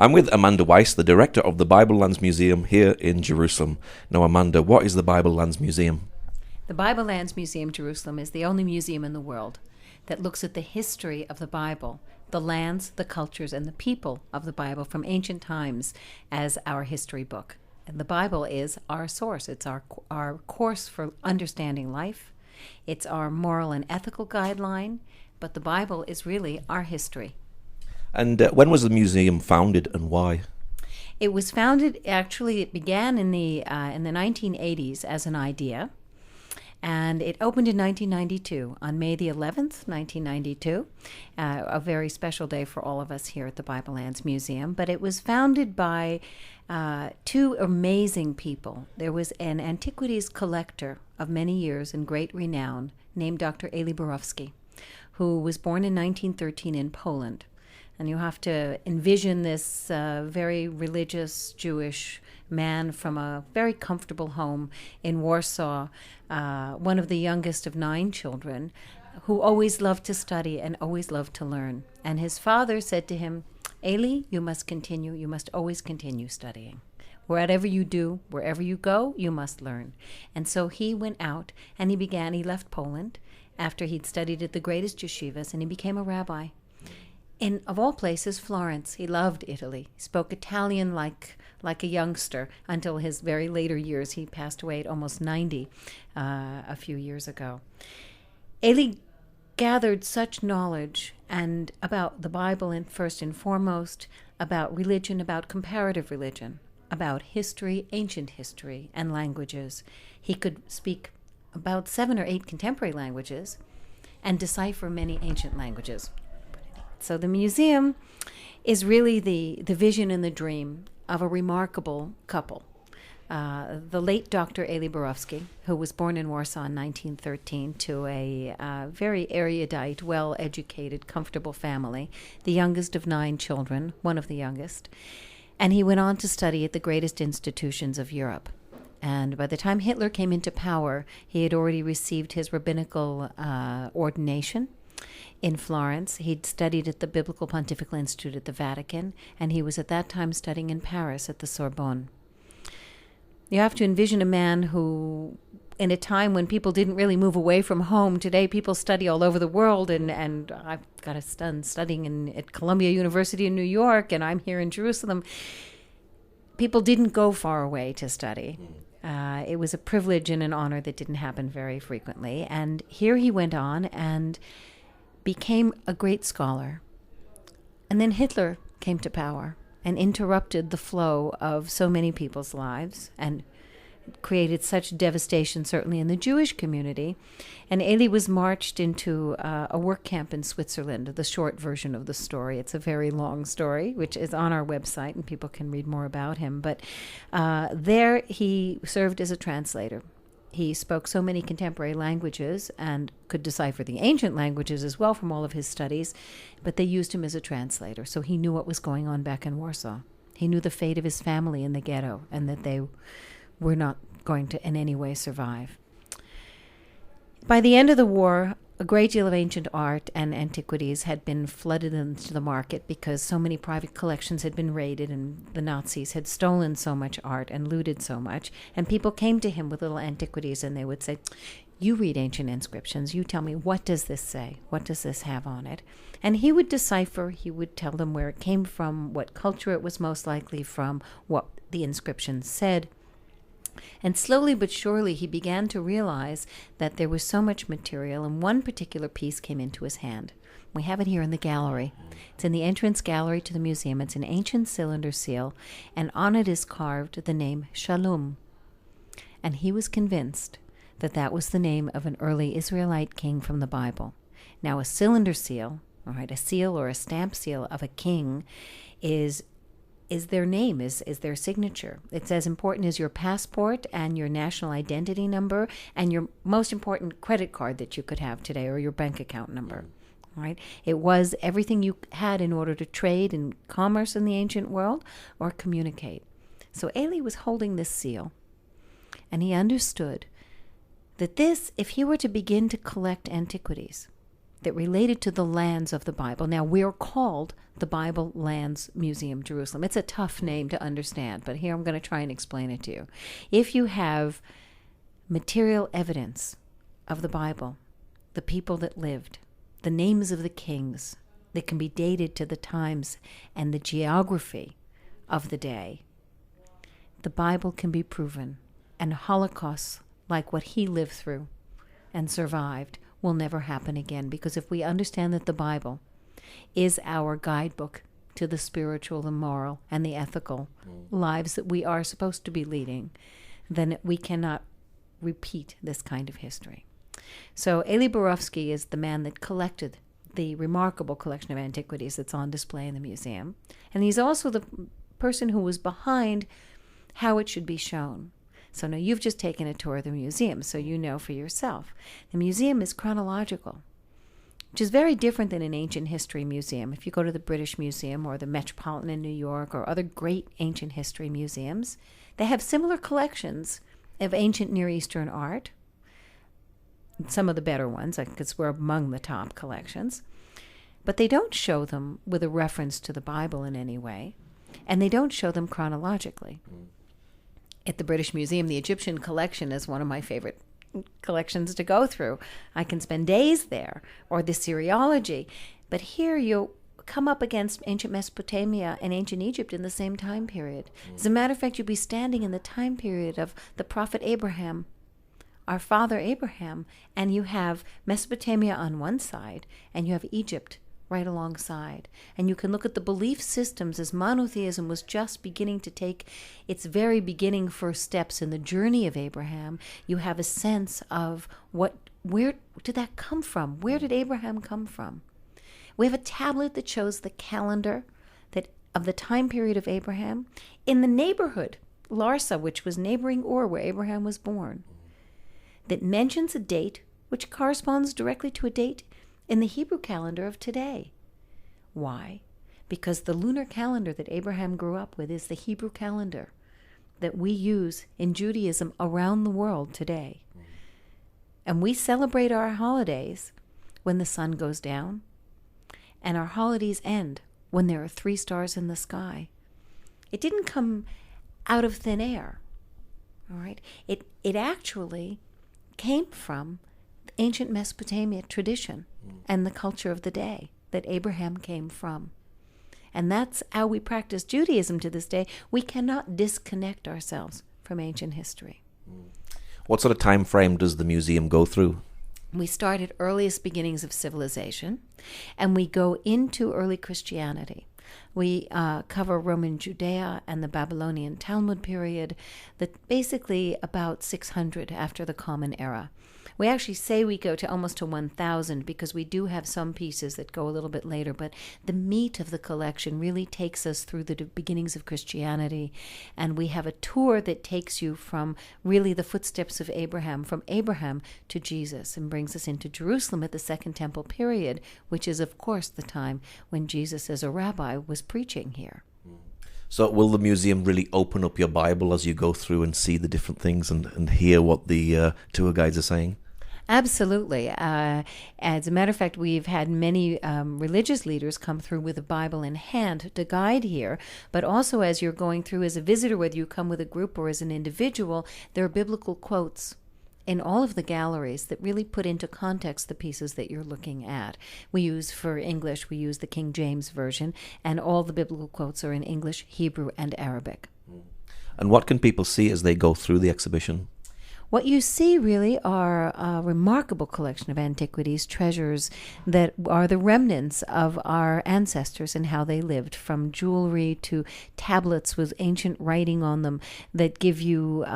I'm with Amanda Wiess, the director of the Bible Lands Museum here in Jerusalem. Now, Amanda, what is the Bible Lands Museum? The Bible Lands Museum Jerusalem is the only museum in the world that looks at the history of the Bible, the lands, the cultures, and the people of the Bible from ancient times as our history book. And the Bible is our source. It's our course for understanding life. It's our moral and ethical guideline, but the Bible is really our history. And when was the museum founded and why? It was founded, actually, it began in the 1980s as an idea, and it opened in 1992, on May the 11th, 1992, a very special day for all of us here at the Bible Lands Museum. But it was founded by two amazing people. There was an Antiquities collector of many years and great renown named Dr. Eli Borowski, who was born in 1913 in Poland. And you have to envision this very religious Jewish man from a very comfortable home in Warsaw, one of the youngest of 9 children, who always loved to study and always loved to learn. And his father said to him, "Eli, you must always continue studying. Whatever you do, wherever you go, you must learn." And so he went out and he left Poland after he'd studied at the greatest yeshivas, and he became a rabbi. In, of all places, Florence. He loved Italy. He spoke Italian like a youngster until his very later years. He passed away at almost 90 a few years ago. Eli gathered such knowledge and about the Bible, and first and foremost, about religion, about comparative religion, about history, ancient history, and languages. He could speak about 7 or 8 contemporary languages and decipher many ancient languages. So the museum is really the vision and the dream of a remarkable couple. The late Dr. Eli Borowski, who was born in Warsaw in 1913 to a very erudite, well-educated, comfortable family, the youngest of 9 children, one of the youngest. And he went on to study at the greatest institutions of Europe. And by the time Hitler came into power, he had already received his rabbinical ordination in Florence. He'd studied at the Biblical Pontifical Institute at the Vatican, and he was at that time studying in Paris at the Sorbonne. You have to envision a man who, in a time when people didn't really move away from home, today people study all over the world, and I've got a son studying at Columbia University in New York, and I'm here in Jerusalem. People didn't go far away to study. It was a privilege and an honor that didn't happen very frequently. And here he went on and became a great scholar. And then Hitler came to power and interrupted the flow of so many people's lives and created such devastation, certainly in the Jewish community. And Eli was marched into a work camp in Switzerland, the short version of the story. It's a very long story, which is on our website, and people can read more about him. But there he served as a translator. He spoke so many contemporary languages and could decipher the ancient languages as well from all of his studies, but they used him as a translator, so he knew what was going on back in Warsaw. He knew the fate of his family in the ghetto and that they were not going to in any way survive. By the end of the war, a great deal of ancient art and antiquities had been flooded into the market because so many private collections had been raided and the Nazis had stolen so much art and looted so much. And people came to him with little antiquities and they would say, "You read ancient inscriptions. You tell me, what does this say? What does this have on it?" And he would decipher. He would tell them where it came from, what culture it was most likely from, what the inscription said. And slowly but surely he began to realize that there was so much material, and one particular piece came into his hand. We have it here in the gallery. It's in the entrance gallery to the museum. It's an ancient cylinder seal, and on it is carved the name Shalom. And he was convinced that that was the name of an early Israelite king from the Bible. Now, a cylinder seal, all right, a seal or a stamp seal of a king is their name, is their signature. It's as important as your passport and your national identity number and your most important credit card that you could have today, or your bank account number. Right? It was everything you had in order to trade in commerce in the ancient world or communicate. So Eli was holding this seal, and he understood that this, if he were to begin to collect antiquities, that related to the lands of the Bible. Now, we're called the Bible Lands Museum, Jerusalem. It's a tough name to understand, but here I'm going to try and explain it to you. If you have material evidence of the Bible, the people that lived, the names of the kings that can be dated to the times and the geography of the day, the Bible can be proven, and holocausts like what he lived through and survived will never happen again. Because if we understand that the Bible is our guidebook to the spiritual, the moral, and the ethical lives that we are supposed to be leading, then we cannot repeat this kind of history. So Eli Borowski is the man that collected the remarkable collection of antiquities that's on display in the museum. And he's also the person who was behind how it should be shown. So now you've just taken a tour of the museum, so you know for yourself. The museum is chronological, which is very different than an ancient history museum. If you go to the British Museum or the Metropolitan in New York or other great ancient history museums, they have similar collections of ancient Near Eastern art, some of the better ones, because we're among the top collections, but they don't show them with a reference to the Bible in any way, and they don't show them chronologically. At the British Museum, the Egyptian collection is one of my favorite collections to go through. I can spend days there, or the Syriology. But here you'll come up against ancient Mesopotamia and ancient Egypt in the same time period. As a matter of fact, you'll be standing in the time period of the prophet Abraham, our father Abraham, and you have Mesopotamia on one side, and you have Egypt right alongside. And you can look at the belief systems as monotheism was just beginning to take its very beginning first steps in the journey of Abraham. You have a sense of where did that come from? Where did Abraham come from? We have a tablet that shows the calendar that of the time period of Abraham in the neighborhood, Larsa, which was neighboring Ur, where Abraham was born, that mentions a date which corresponds directly to a date in the Hebrew calendar of today. Why? Because the lunar calendar that Abraham grew up with is the Hebrew calendar that we use in Judaism around the world today. And we celebrate our holidays when the sun goes down, and our holidays end when there are 3 stars in the sky. It didn't come out of thin air, all right? It actually came from ancient Mesopotamia tradition and the culture of the day that Abraham came from. And that's how we practice Judaism to this day. We cannot disconnect ourselves from ancient history. What sort of time frame does the museum go through? We start at earliest beginnings of civilization, and we go into early Christianity. We cover Roman Judea and the Babylonian Talmud period, that basically about 600 after the Common Era. We actually say we go to almost to 1,000 because we do have some pieces that go a little bit later, but the meat of the collection really takes us through the beginnings of Christianity, and we have a tour that takes you from really the footsteps of Abraham, from Abraham to Jesus, and brings us into Jerusalem at the Second Temple period, which is, of course, the time when Jesus as a rabbi was preaching here. So will the museum really open up your Bible as you go through and see the different things and hear what the tour guides are saying? Absolutely. As a matter of fact, we've had many religious leaders come through with a Bible in hand to guide here, but also as you're going through as a visitor, whether you come with a group or as an individual, there are biblical quotes in all of the galleries that really put into context the pieces that you're looking at. We use, for English, we use the King James Version, and all the biblical quotes are in English, Hebrew, and Arabic. And what can people see as they go through the exhibition? What you see really are a remarkable collection of antiquities, treasures that are the remnants of our ancestors and how they lived, from jewelry to tablets with ancient writing on them that give you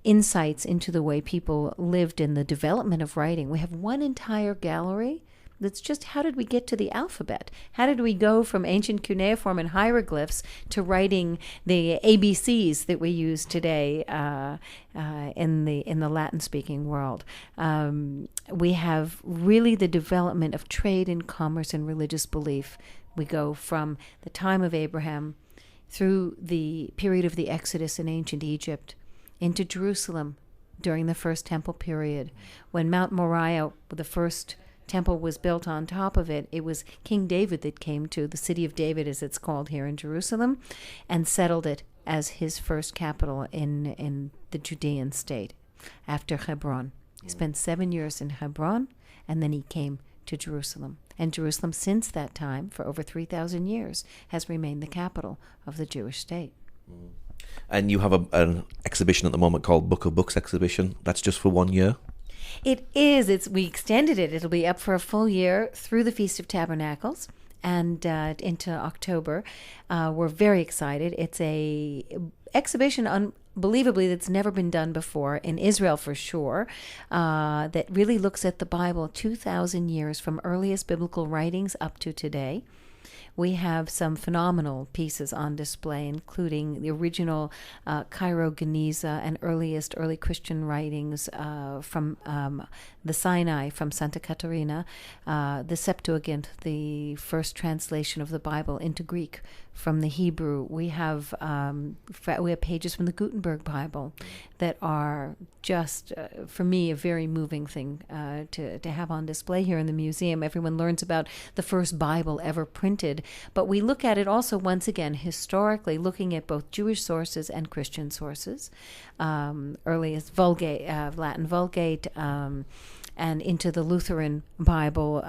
insights into the way people lived in the development of writing. We have one entire gallery that's just how did we get to the alphabet? How did we go from ancient cuneiform and hieroglyphs to writing the ABCs that we use today in the Latin-speaking world? We have really the development of trade and commerce and religious belief. We go from the time of Abraham through the period of the Exodus in ancient Egypt into Jerusalem during the First Temple period, when Mount Moriah, the first temple was built on top of it. It was King David that came to the city of David, as it's called here in Jerusalem, and settled it as his first capital in the Judean state after Hebron. He spent 7 years in Hebron, and then he came to Jerusalem. And Jerusalem, since that time, for over 3,000 years, has remained the capital of the Jewish state. And you have an exhibition at the moment called Book of Books exhibition. That's just for 1 year? It is. We extended it. It'll be up for a full year through the Feast of Tabernacles and into October. We're very excited. It's a exhibition, unbelievably, that's never been done before, in Israel for sure, that really looks at the Bible 2,000 years from earliest biblical writings up to today. We have some phenomenal pieces on display, including the original Cairo Geniza and early Christian writings from the Sinai, from Santa Caterina, the Septuagint, the first translation of the Bible into Greek from the Hebrew. We have pages from the Gutenberg Bible that are just, for me, a very moving thing to have on display here in the museum. Everyone learns about the first Bible ever printed, but we look at it also, once again, historically, looking at both Jewish sources and Christian sources. Earliest Vulgate, Latin Vulgate, and into the Lutheran Bible,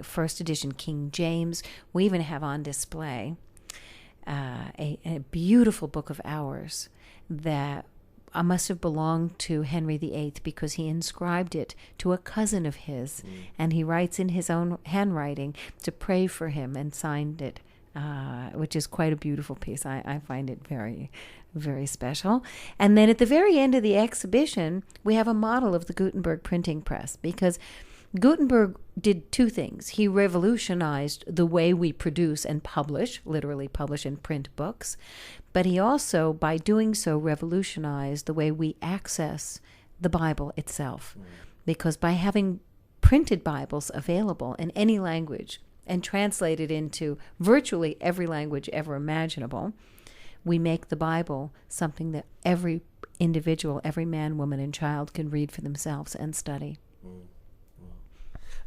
first edition King James. We even have on display a beautiful book of Hours that must have belonged to Henry VIII, because he inscribed it to a cousin of his, and he writes in his own handwriting to pray for him, and signed it, which is quite a beautiful piece. I find it very, very special. And then at the very end of the exhibition, we have a model of the Gutenberg printing press, because Gutenberg did two things. He revolutionized the way we produce and publish, literally publish and print books, but he also, by doing so, revolutionized the way we access the Bible itself. Because by having printed Bibles available in any language and translated into virtually every language ever imaginable, we make the Bible something that every individual, every man, woman, and child can read for themselves and study.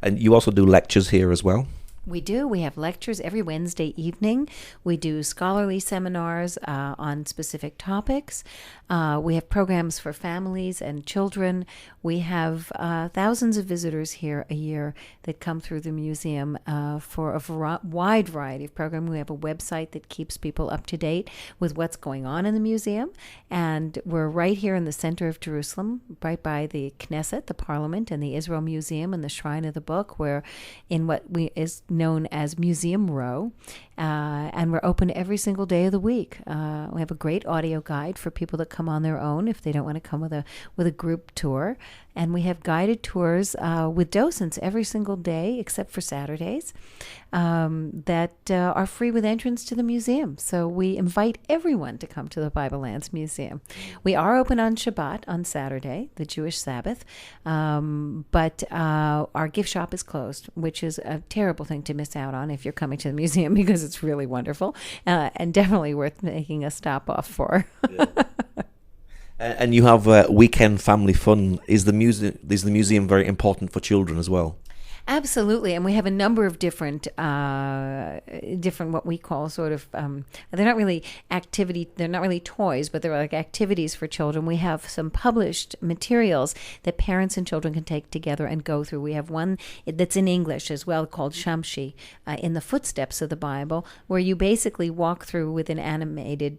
And you also do lectures here as well? We do. We have lectures every Wednesday evening. We do scholarly seminars on specific topics. We have programs for families and children. We have thousands of visitors here a year that come through the museum for a wide variety of programs. We have a website that keeps people up to date with what's going on in the museum. And we're right here in the center of Jerusalem, right by the Knesset, the Parliament, and the Israel Museum and the Shrine of the Book. We're in what is known as Museum Row, and we're open every single day of the week. We have a great audio guide for people that come on their own if they don't want to come with a group tour, and we have guided tours with docents every single day except for Saturdays that are free with entrance to the museum. So we invite everyone to come to the Bible Lands Museum. We are open on Shabbat, on Saturday, the Jewish Sabbath, but our gift shop is closed, which is a terrible thing to miss out on if you're coming to the museum, because it's really wonderful and definitely worth making a stop off for. Yeah. And you have weekend family fun. Is the museum very important for children as well? Absolutely, and we have a number of different what we call sort of, they're not really toys, but they're like activities for children. We have some published materials that parents and children can take together and go through. We have one that's in English as well called Shamshi, in the footsteps of the Bible, where you basically walk through with an animated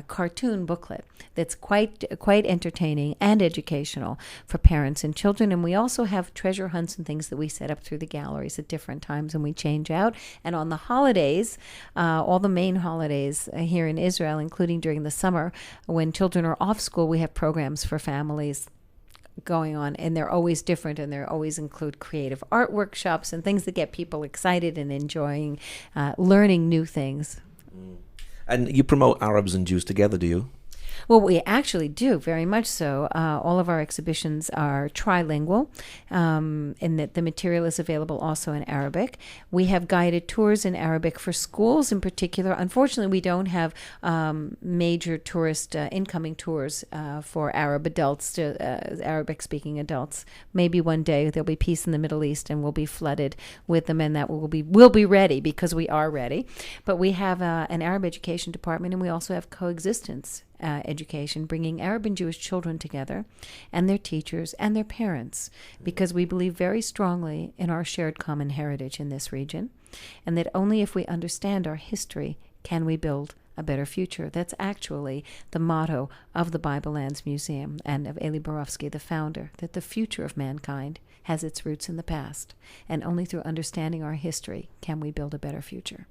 cartoon booklet that's quite entertaining and educational for parents and children. And we also have treasure hunts and things that we set up through the galleries at different times, and we change out. And on the holidays, all the main holidays here in Israel, including during the summer when children are off school, we have programs for families going on, and they're always different, and they always include creative art workshops and things that get people excited and enjoying learning new things. And you promote Arabs and Jews together, do you? Well, we actually do, very much so. All of our exhibitions are trilingual, in that the material is available also in Arabic. We have guided tours in Arabic for schools in particular. Unfortunately, we don't have major tourist incoming tours for Arab adults, Arabic-speaking adults. Maybe one day there'll be peace in the Middle East and we'll be flooded with them, and that we'll be ready, because we are ready. But we have an Arab education department, and we also have coexistence education, bringing Arab and Jewish children together, and their teachers and their parents, because we believe very strongly in our shared common heritage in this region, and that only if we understand our history can we build a better future. That's actually the motto of the Bible Lands Museum and of Eli Borowski, the founder, that the future of mankind has its roots in the past, and only through understanding our history can we build a better future.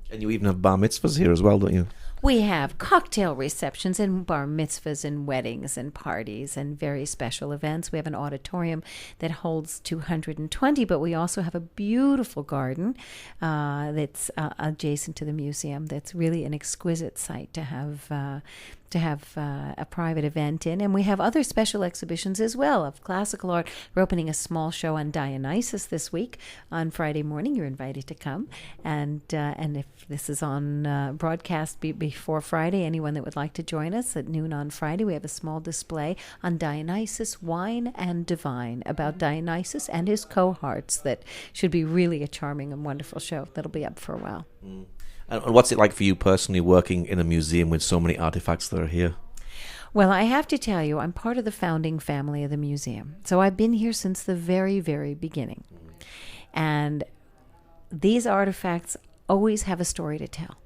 And you even have bar mitzvahs here as well, don't you? We have cocktail receptions and bar mitzvahs and weddings and parties and very special events. We have an auditorium that holds 220, but we also have a beautiful garden that's adjacent to the museum. That's really an exquisite site to have a private event in. And we have other special exhibitions as well of classical art. We're opening a small show on Dionysus this week on Friday morning. You're invited to come. And if this is on broadcast before Friday, anyone that would like to join us at noon on Friday, we have a small display on Dionysus, Wine and Divine, about Dionysus and his cohorts. That should be really a charming and wonderful show. That'll be up for a while. And what's it like for you personally working in a museum with so many artifacts that are here? Well, I have to tell you, I'm part of the founding family of the museum. So I've been here since the very, very beginning. And these artifacts always have a story to tell.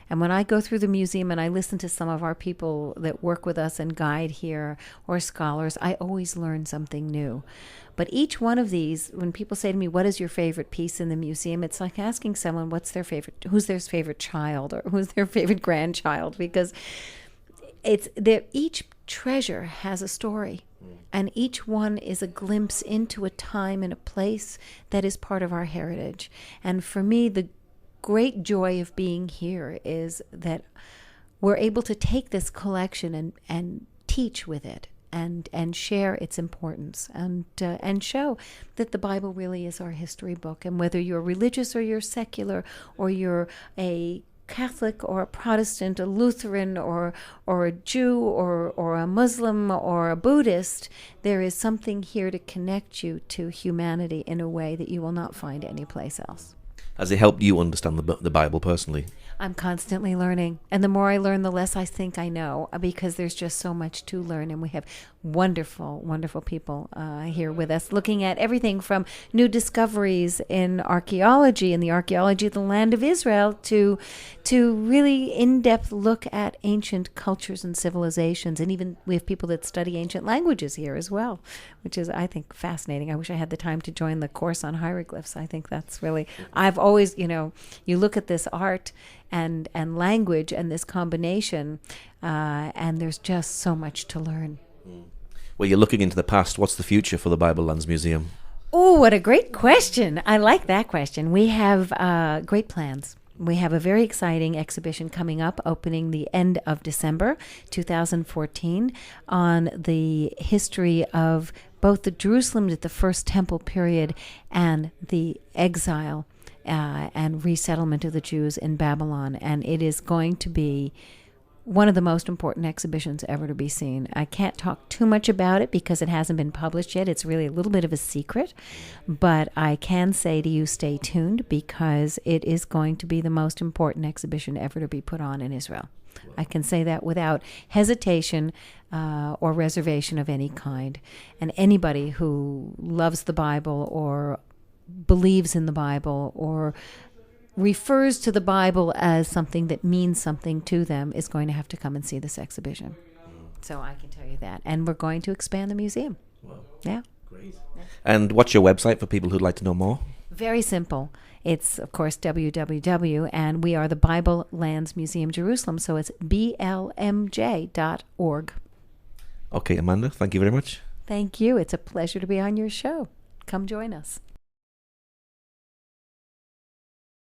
And when I go through the museum and I listen to some of our people that work with us and guide here, or scholars, I always learn something new. But each one of these, when people say to me, what is your favorite piece in the museum? It's like asking someone who's their favorite child, or who's their favorite grandchild, because each treasure has a story. And each one is a glimpse into a time and a place that is part of our heritage. And for me, the great joy of being here is that we're able to take this collection and teach with it, and share its importance, and show that the Bible really is our history book. And whether you're religious or you're secular, or you're a Catholic or a Protestant, a Lutheran or a Jew or a Muslim or a Buddhist, there is something here to connect you to humanity in a way that you will not find anyplace else. Has it helped you understand the Bible personally? I'm constantly learning. And the more I learn, the less I think I know, because there's just so much to learn. And we have wonderful, wonderful people here with us, looking at everything from new discoveries in archaeology and the archaeology of the land of Israel to really in-depth look at ancient cultures and civilizations. And even we have people that study ancient languages here as well, which is, I think, fascinating. I wish I had the time to join the course on hieroglyphs. I think that's really, I've always, you look at this art and language and this combination, and there's just so much to learn. Well, you're looking into the past. What's the future for the Bible Lands Museum? Oh, what a great question. I like that question. We have great plans. We have a very exciting exhibition coming up, opening the end of December 2014, on the history of both the Jerusalem at the First Temple period and the exile and resettlement of the Jews in Babylon. And it is going to be one of the most important exhibitions ever to be seen. I can't talk too much about it because it hasn't been published yet. It's really a little bit of a secret. But I can say to you, stay tuned, because it is going to be the most important exhibition ever to be put on in Israel. I can say that without hesitation or reservation of any kind. And anybody who loves the Bible or believes in the Bible or refers to the Bible as something that means something to them is going to have to come and see this exhibition. So I can tell you that. And we're going to expand the museum. Wow. Yeah. Great. And what's your website for people who'd like to know more? Very simple. It's, of course, www, and we are the Bible Lands Museum Jerusalem, so it's blmj.org. Okay, Amanda, thank you very much. Thank you. It's a pleasure to be on your show. Come join us.